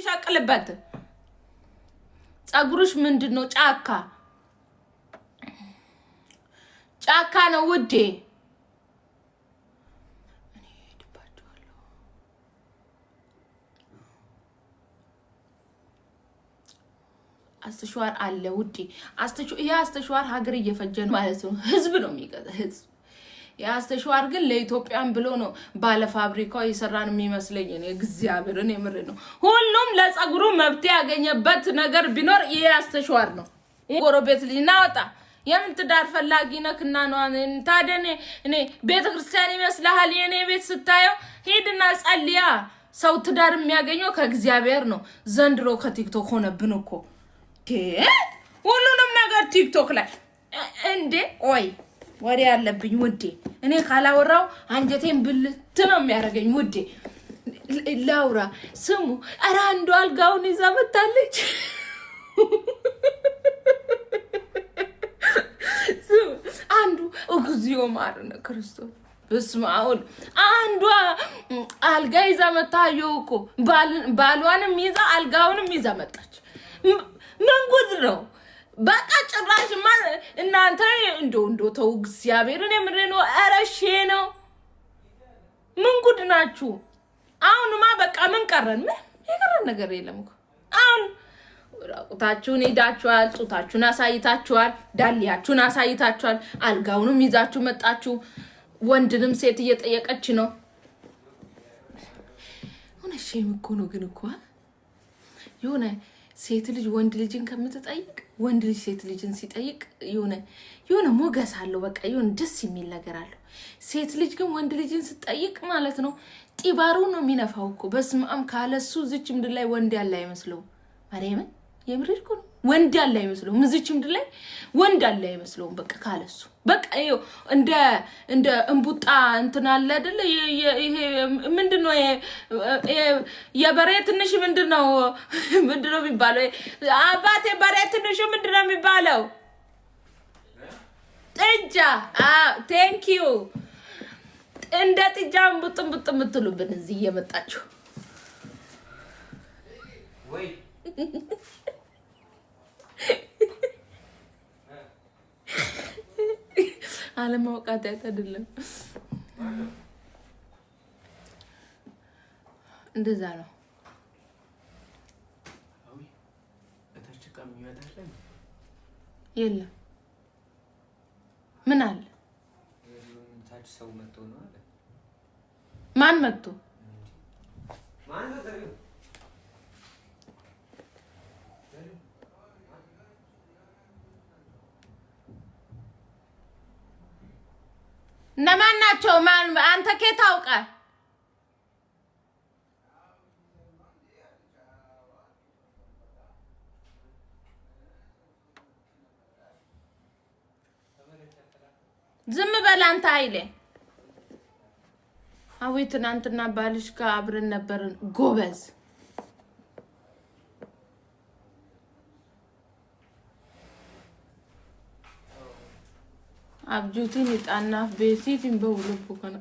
የሚሻቅልበት ጸጉርሽ ምንድነው ጫካ ነው ውዴ እኔ ሄድባቸዋለሁ አስተሽዋር አለ ውዴ አስተሽዋር ሀገር እየፈጀ ነው ማለት ነው ህዝብ ነው የሚገዛ ህዝብ ያስተሽዋር ግን ለኢትዮጵያን ብሎ ነው ባለ ፋብሪካው ይሰራን የሚመስለኝ ነው እግዚአብሔርን የምር ነው ሁሉም ለጸጉሩ መብት ያገኘበት ነገር ቢኖር ያስተሽዋር ነው ጎረቤት ሊናወጣ የምን ትዳር ፈላጊ ነክና ነው ታደኔ እኔ ቤተክርስቲያን ይመስልሃል የኔ ቤት ስታየው ሄድና ጸልያ ሰው ትዳር የሚያገኘው ከእግዚአብሔር ነው ዘንድሮ ከቲክቶክ ሆነብን እኮ ሁሉንም ነገር ቲክቶክ ላይ እንዴ ኦይ ወሬ ያለብኝ ውዴ እኔ ካላወራው አንጀቴን ብልት ነው የሚያረገኝ ውዴ ላውራ ስሙ አራ አንዱ አልጋውን ይዛ መጣለች አንዱ እግዚኦ ማረነ ክርስቶስ በስማውን አንዱ አልጋ ይዛ መጣየው እኮ ባሏንም ይዛ አልጋውንም ይዛ መጣች ምን ጉድ ነው በቃ ጭራሽማ እናንተ እንዶ ተው እግዚአብሔርን የምረነው አረሼ ነው ምን ጉድ ናችሁ አሁንማ በቃ ምን ቀረን የቀረን ነገር የለም እኮ አሁን ራቁታችሁን ሄዳችኋል ጡታችሁን አሳይታችኋል ዳሊያችሁን አሳይታችኋል አልጋውንም ይዛችሁ መጣችሁ ወንድንም ሴት እየጠየቀች ነው ሆነሽም እኮ ነው ግን እኮ የሆነ ሴት ልጅ ወንድ ልጅን ከምትጠይቅ ወንድ ልጅ ሴት ልጅን ሲጠይቅ የሆነ ሞገስ አለው በቃ የሆነ ደስ የሚል ነገር አለው ሴት ልጅ ግን ወንድ ልጅን ስትጠይቅ ማለት ነው ጢባሩ ነው የሚነፋው እኮ በስማም ካለሱ ዝች ምድር ላይ ወንድ ያለ አይመስለው ማርያምን የምርልኩ ነው ወንድ ያለ አይመስለው ምዝች ምድር ላይ ወንድ ያለ አይመስለው በቃ ካለሱ በቃ እንደ እንቡጣ እንትን አለ አይደለ ይሄ ምንድነው የበሬ ትንሽ ምንድነው የሚባለው አባቴ በሬ ትንሽ ምንድነው የሚባለው ጥጃ ቴንክ ዩ እንደ ጥጃ እንቡጥ የምትሉብን እዚህ እየመጣችሁ ወይ አለማውቃት አይደለም እንደዛ ነው አዊ እታችቃም ይወጣል የለም ምን አለ ታች ሰው መጥቶ ነው አለ ማን መጥቶ ነማን ናቸው ማን አንተ ከታውቀ ዝም በል አንተ አይለ አዊ ትናንትና ባልሽ ጋር አብረን ነበርን ጎበዝ አብጁቲን ይጣና በሲቲን በውልቡ ከና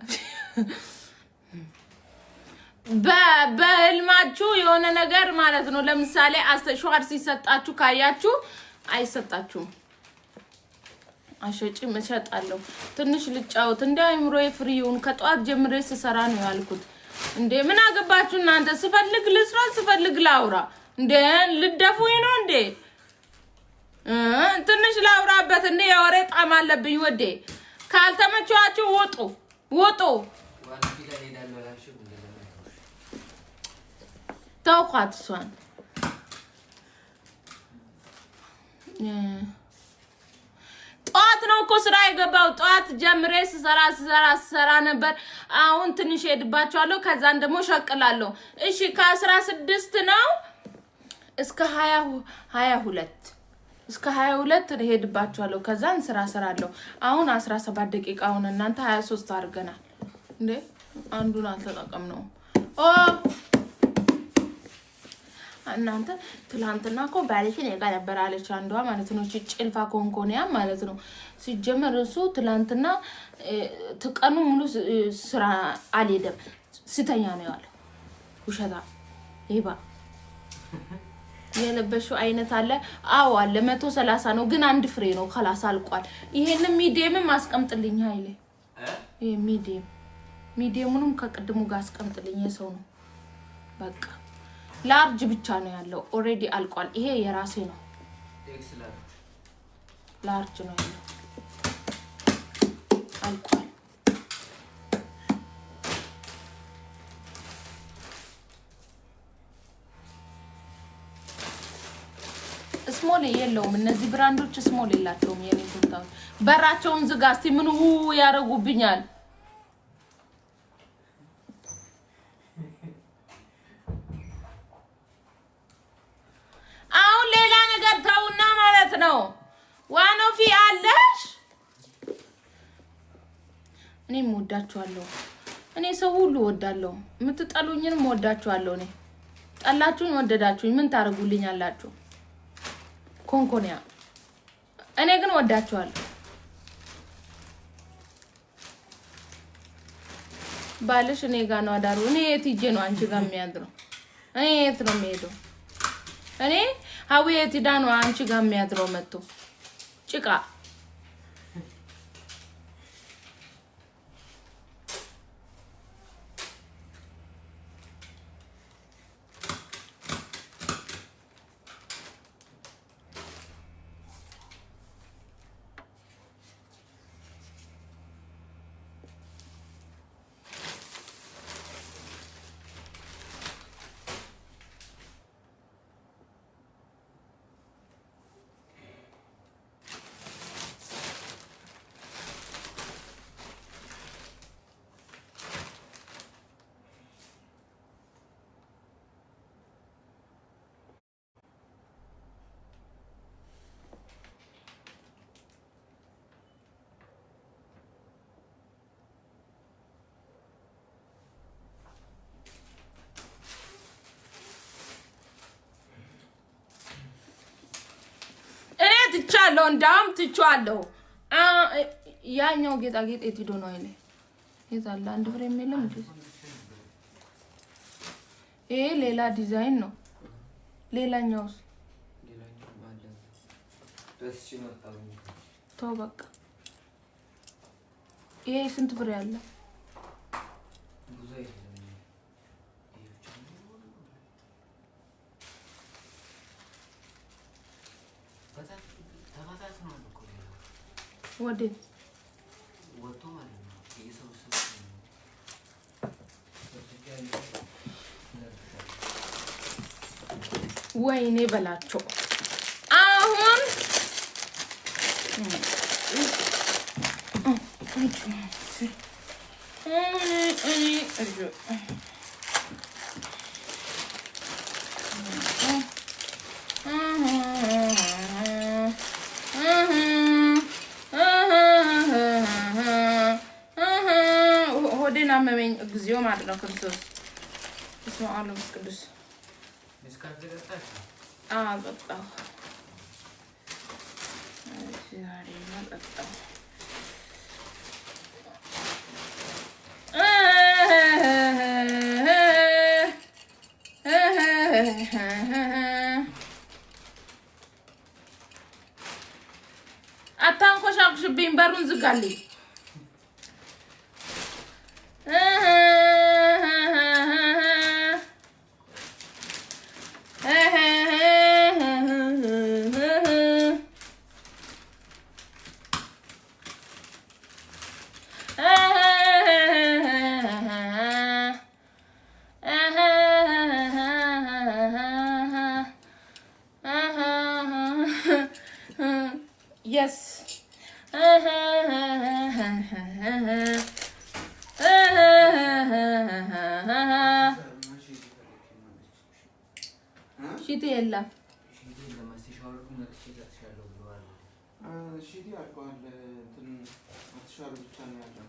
በህልማችሁ የሆነ ነገር ማለት ነው ለምሳሌ አስተሽዋር ሲሰጣችሁ ካያችሁ አይሰጣችሁም አሸጪ መሸጣለሁ ትንሽ ልጫውት እንዳይምሮዬ ፍሪውን ከጧት ጀምሬ ስሰራ ነው ያልኩት እንዴ ምን አገባችሁ እናንተ ስፈልግ ልስራ ስፈልግ ላውራ እንዴ ልደፉኝ ነው እንዴ ትንሽ ላውራበት እንዴ ያወሬ ጣም አለብኝ ወዴ ካልተመቻችሁ ወጡ ተውኳት እሷን ጧት ነው እኮ ስራ የገባው ጧት ጀምሬ ስሰራ ነበር አሁን ትንሽ ሄድባቸዋለሁ ከዛን ደግሞ ሸቅላለሁ እሺ ከ16 ነው እስከ 22 እስከ 22 ሄድባቸዋለሁ ከዛን ስራ ሰራለሁ አሁን 17 ደቂቃ አሁን እናንተ 23 አድርገናል እንዴ አንዱን አልተጠቀም ነው እናንተ ትላንትና እኮ ባለሽን የጋለበር አለች አንዷ ማለት ነው ጭልፋ ኮንኮኒያ ማለት ነው ሲጀመር እሱ ትላንትና ተቀኑ ሙሉ ስራ አልሄደም ስተኛ ነው ያለው ውሸታ ይባ የለበሽው አይነት አለ አዎ አለ 130 ነው ግን አንድ ፍሬ ነው خلاص አልቋል ይሄን ሚዲየም አስቀምጥልኝ ኃይሌ ይሄ ሚዲየሙንም ከቀድሙ ጋር አስቀምጥልኝ የሰው ነው በቃ ላርጅ ብቻ ነው ያለው ኦሬዲ አልቋል ይሄ የራሴ ነው ኤክስ ላርጅ ነው ያለው አልቋል ስሞል የለውም እነዚህ ብራንዶች ስሞል የላቸውም የኔ ቱታው በራቸውን ዝጋስቲ ምን ያረጉብኛል አሁን ሌላ ነገር ታውና ማለት ነው ዋኖፊ አለሽ እኔ ወዳችኋለሁ እኔ ሰው ሁሉ ወዳለሁ ምትጠሉኝንም ወዳችኋለሁ እኔ ጠላችሁኝ ወደዳችሁኝ ምን ታረጉልኛላችሁ ኮንኮኒያ እኔ ግን ወዳችኋለሁ ባልሽ እኔ ጋር ነው አዳሩ እኔ የት ሂጄ ነው አንቺ ጋር የሚያድረው እኔ የት ነው የምሄደው እኔ ሀዊየት ሂዳ ነው አንቺ ጋር የሚያድረው መጥቶ ጭቃ ትቻለው እንዳም ትቻለው ያኛው ጌጣጌጥ እትዶ ነው አይኔ ይዛል አንድ ፍሬ የለም እንዴ ሌላ ዲዛይን ነው ሌላኛውስ ባለ ደስ ይመጣው ተው በቃ ስንት ፍሬ አለ ብዙ አይደለም ወዴት ወጥቶ ማለት ነው የሰውሰው ወይኔ በላቸው አሁን መመኝ እግዚኦ ማለት ነው ክርስቶስ እስመ አለም ቅዱስ መስካደረታሽ በቃ ዛሬ መጣ አታንኮሻኩሽብኝ በሩን ዝጋልኝ Yes. Shiti ella. Shiti la mastishar kuma shiti shalo bilwal. Shiti alcohol tun mastishar bicha ne alla.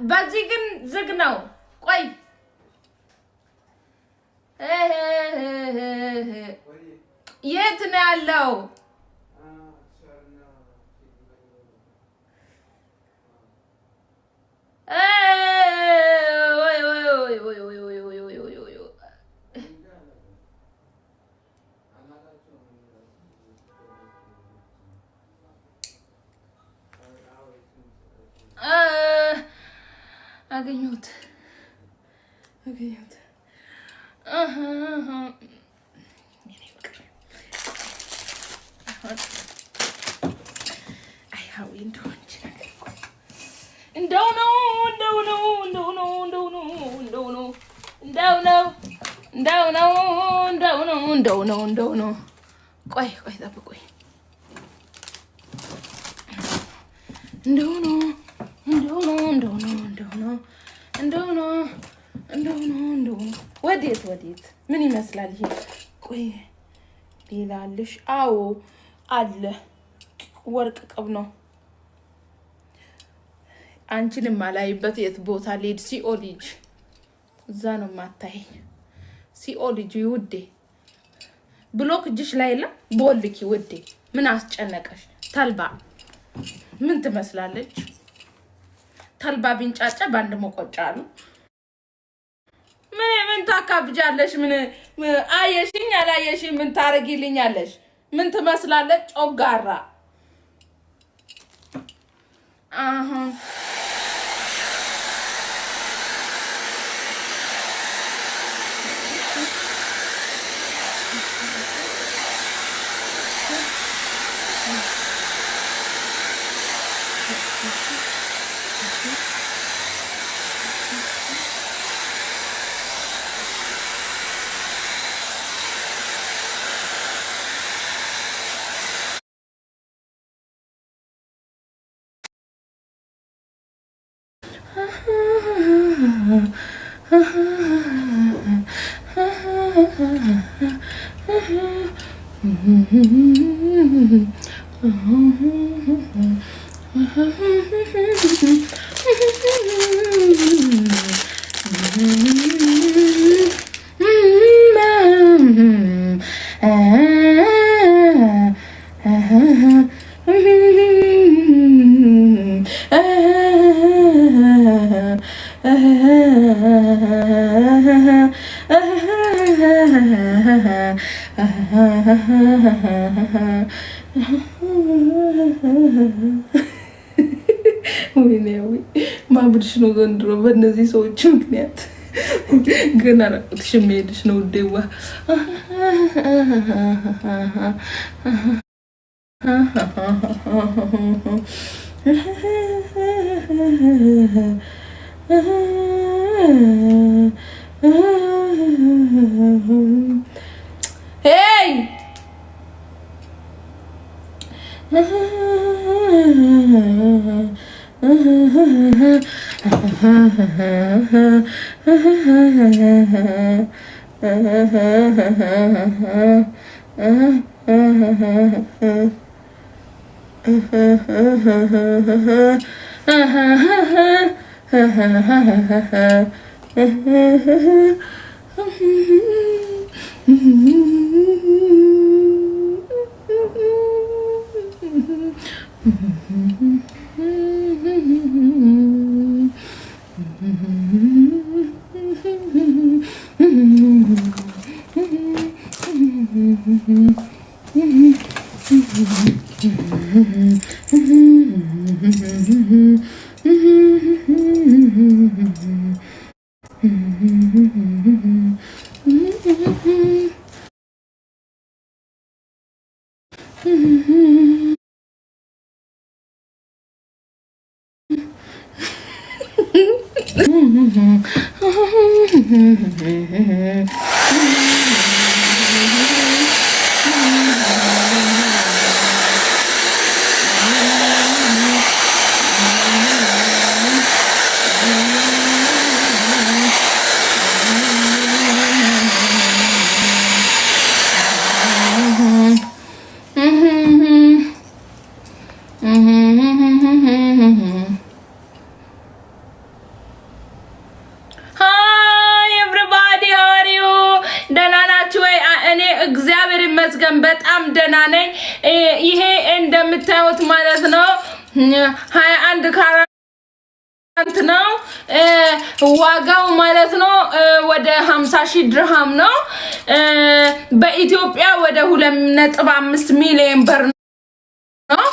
በዚህ ግን ዝግ ነው። ቆይ የት ነው ያለው? አገኘሁት። እንደው ነው። ቆይ ጠብቁኝ። እንደው ነው። ወዴት ምን ይመስላል ይሄ? ቆይ ሌላ አለሽ? አዎ አለ። ወርቅ ቅብ ነው። አንቺንም ማላይበት የት ቦታ ልሄድ? ሲኦልጅ እዛ ነው ማታየኝ። ሲኦልጅ ውዴ፣ ብሎክ እጅሽ ላይ የለም። ቦልኪ ውዴ፣ ምን አስጨነቀሽ? ተልባ ምን ትመስላለች? ተልባ ቢንጫጫ ባንድ መቆጫ አሉ። ምን ታካብጃለሽ? ምን አየሽኝ አላየሽኝ ምን ታረጊልኛለሽ? ምን ትመስላለች? ጮጋራ አሁን ማብድሽ ነው ዘንድሮ በእነዚህ ሰዎች ምክንያት ገና ራቁትሽ የሚሄድሽ ነው ውዴዋ። ሄይ እግዚአብሔር ይመስገን በጣም ደህና ነኝ። ይሄ እንደምታዩት ማለት ነው 21 ካራንት ነው ዋጋው ማለት ነው ወደ 50,000 ድርሃም ነው። በኢትዮጵያ ወደ 2.5 ሚሊዮን ብር ነው።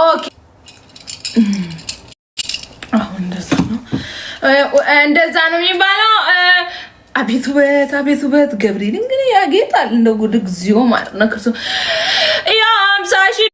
ኦኬ አሁን እንደዛ ነው የሚባለው። አቤት ውበት ገብርኤል እንግዲህ ያጌጣል እንደ ጉድ እግዚኦ ማለት ነው። ክርስቶስ ያ 50,000